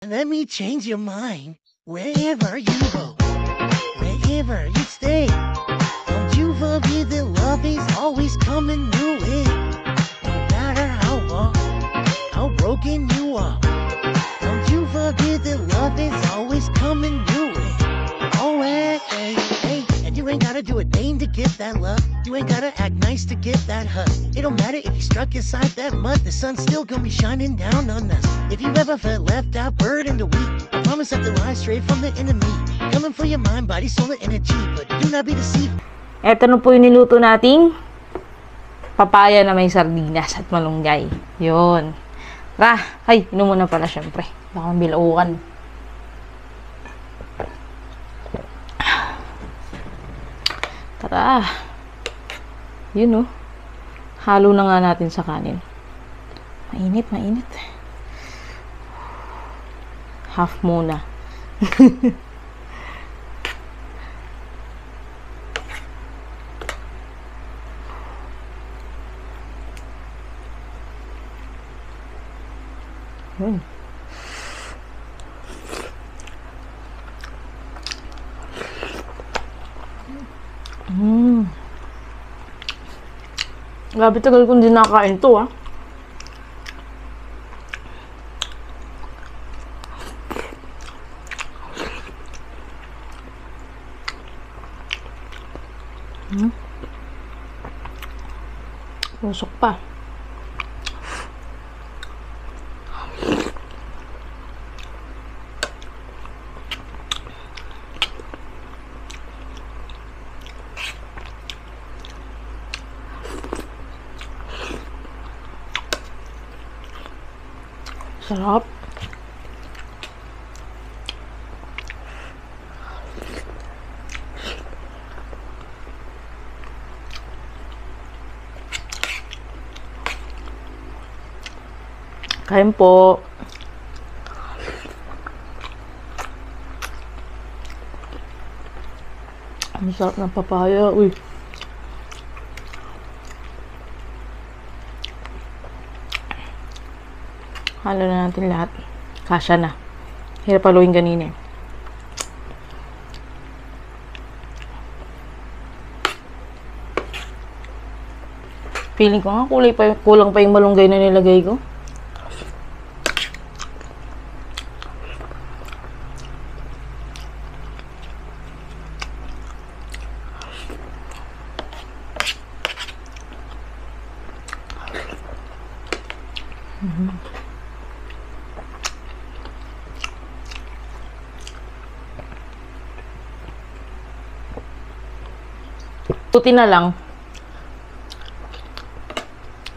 Let me change your mind. Wherever you go, wherever you stay, don't you forget that love is always coming your way. No matter how long, how broken you are, don't you forget that love is always coming your way. Oh, hey, and you ain't gotta do a thing to get that love. You ain't gotta act nice to get that hug. It don't matter if you struck inside that mud, the sun's still gonna be shining down on us. If you've ever felt left out, burdened or weak, I promise that the lie straight from the enemy. Coming for your mind, body, soul, and energy, but do not be deceived. Eto na po yung niluto nating papaya na may sardinas at malunggay. Yun. Tara! Ay, inom muna pala syempre. Baka mabilaukan. Tara! Yun oh. Halo na nga natin sa kanin. Mainit, mainit. Half muna. Yun. Grabe tagal kong di nakain to ah. Usok pa. Sarap. Kain po. Ang sarap ng papaya. Uy. Halo na natin lahat. Kasya na. Hirap paluin kanina. Feeling ko nga kulang pa yung malunggay na nilagay ko. Buti na lang.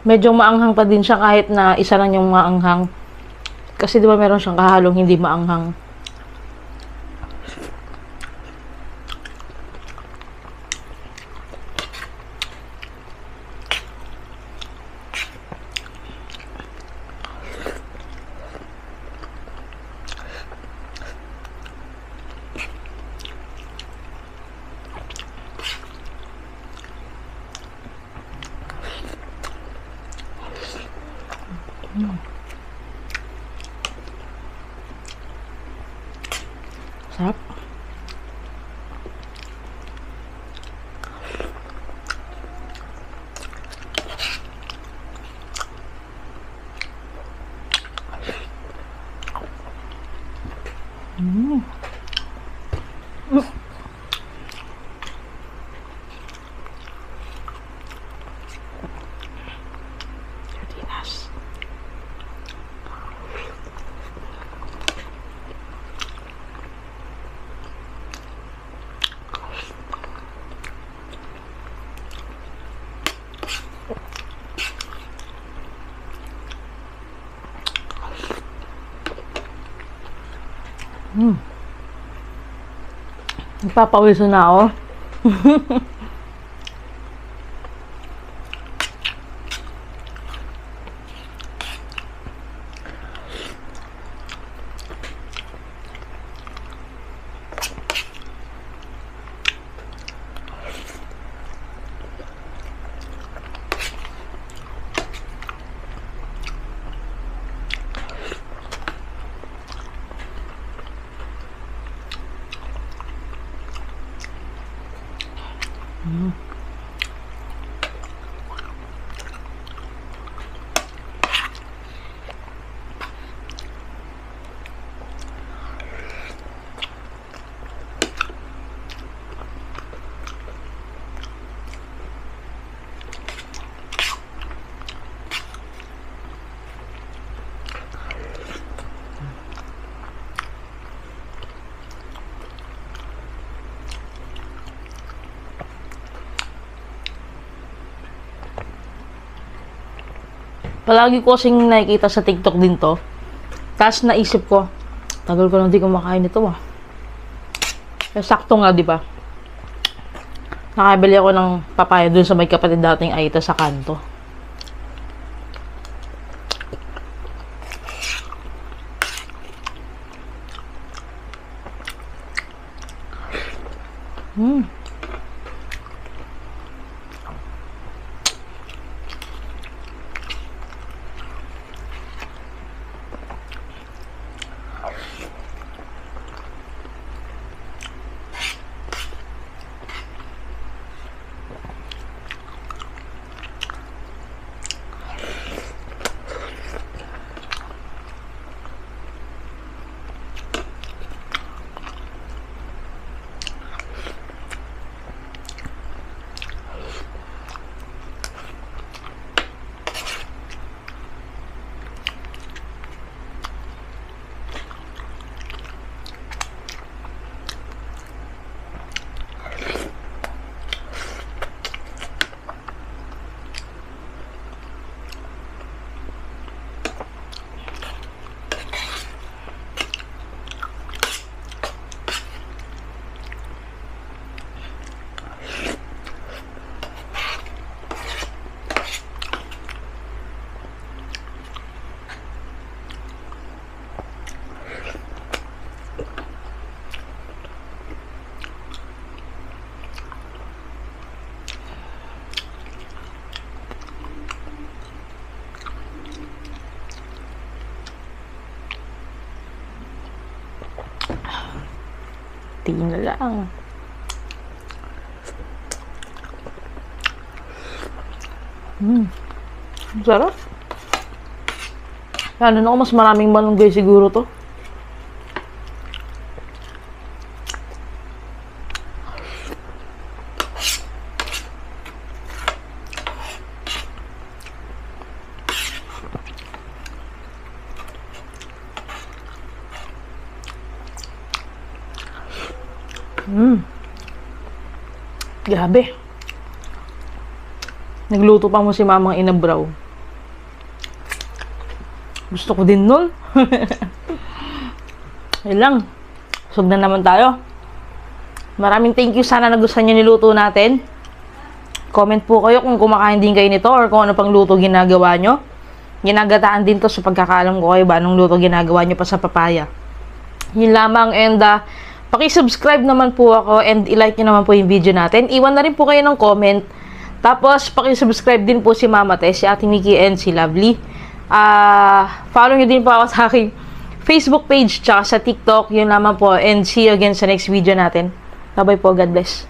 Medyo maanghang pa din siya kahit na isa lang yung maanghang. Kasi di ba meron siyang kahalong hindi maanghang. Sarap. Sardinas. Nagpapawiso na ako. Palagi ko kasing nakikita sa TikTok din to. Tapos naisip ko, tagal ko nang di kumakain nito ah. Kaya sakto nga, di ba? Nakabili ako ng papaya dun sa may kapatid dating Aita sa kanto. Tingin na lang. Sarap. Lalo na ako, mas maraming malunggay siguro to. Grabe. Nagluto pa mo si Mamang Inabraw. Gusto ko din nun. Ayun lang. Busog na naman tayo. Maraming thank you. Sana nagustuhan nyo niluto natin. Comment po kayo kung kumakain din kayo nito or kung ano pang luto ginagawa nyo. Ginagataan din to sa pagkakaalam ko kayo ba anong luto ginagawa nyo pa sa papaya. Yun lamang, and paki-subscribe naman po ako and i-like nyo naman po yung video natin. Iwan na rin po kayo ng comment. Tapos, paki-subscribe din po si Mama Tess, si Ate Mickey and si Lovely. Follow nyo din po ako sa aking Facebook page tsaka sa TikTok. Yun naman po. And see you again sa next video natin. Bye-bye po. God bless.